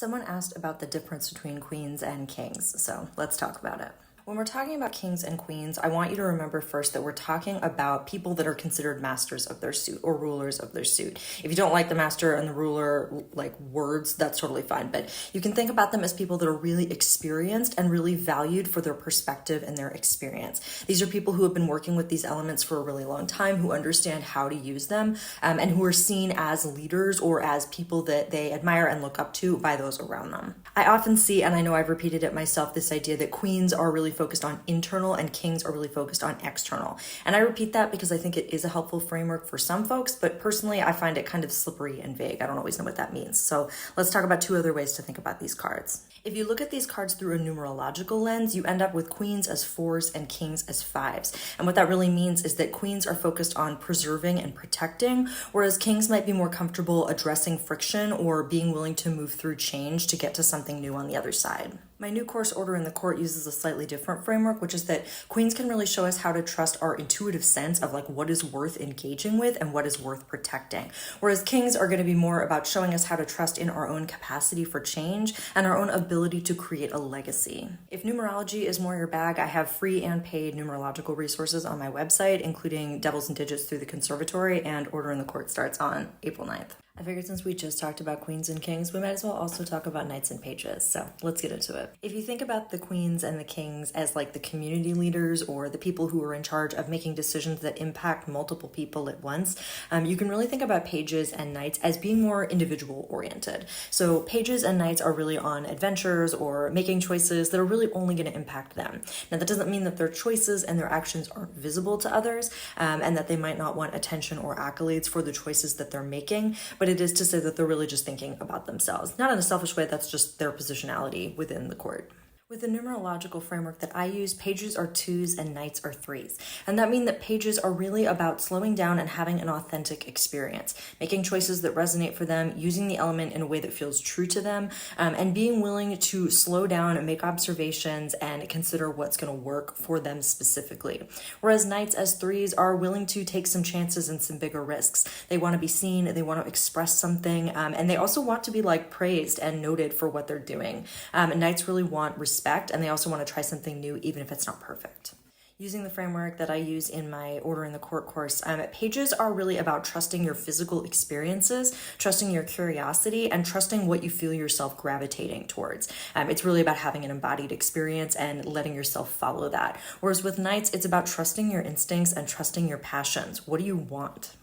Someone asked about the difference between queens and kings, so let's talk about it. When we're talking about kings and queens, I want you to remember first that we're talking about people that are considered masters of their suit or rulers of their suit. If you don't like the master and the ruler like words, that's totally fine. But you can think about them as people that are really experienced and really valued for their perspective and their experience. These are people who have been working with these elements for a really long time, who understand how to use them, and who are seen as leaders or as people that they admire and look up to by those around them. I often see, and I know I've repeated it myself, this idea that queens are really focused on internal and kings are really focused on external. And I repeat that because I think it is a helpful framework for some folks, but personally I find it kind of slippery and vague. I don't always know what that means. So let's talk about two other ways to think about these cards. If you look at these cards through a numerological lens, you end up with queens as 4s and kings as 5s. And what that really means is that queens are focused on preserving and protecting, whereas kings might be more comfortable addressing friction or being willing to move through change to get to something new on the other side. My new course, Order in the Court, uses a slightly different framework, which is that queens can really show us how to trust our intuitive sense of like what is worth engaging with and what is worth protecting. Whereas kings are going to be more about showing us how to trust in our own capacity for change and our own ability to create a legacy. If numerology is more your bag, I have free and paid numerological resources on my website, including Devils and Digits through the Conservatory, and Order in the Court starts on April 9th. I figured since we just talked about queens and kings, we might as well also talk about knights and pages. So let's get into it. If you think about the queens and the kings as like the community leaders or the people who are in charge of making decisions that impact multiple people at once, you can really think about pages and knights as being more individual oriented. So pages and knights are really on adventures or making choices that are really only going to impact them. Now that doesn't mean that their choices and their actions aren't visible to others, and that they might not want attention or accolades for the choices that they're making, but it is to say that they're really just thinking about themselves. Not in a selfish way, that's just their positionality within the court. With the numerological framework that I use, pages are 2s and knights are 3s. And that means that pages are really about slowing down and having an authentic experience, making choices that resonate for them, using the element in a way that feels true to them, and being willing to slow down and make observations and consider what's going to work for them specifically. Whereas knights as 3s are willing to take some chances and some bigger risks. They want to be seen, they want to express something, and they also want to be like praised and noted for what they're doing. And knights really want respect, and they also want to try something new even if it's not perfect. Using the framework that I use in my Order in the Court course, pages are really about trusting your physical experiences, trusting your curiosity, and trusting what you feel yourself gravitating towards. It's really about having an embodied experience and letting yourself follow that. Whereas with knights, it's about trusting your instincts and trusting your passions. What do you want?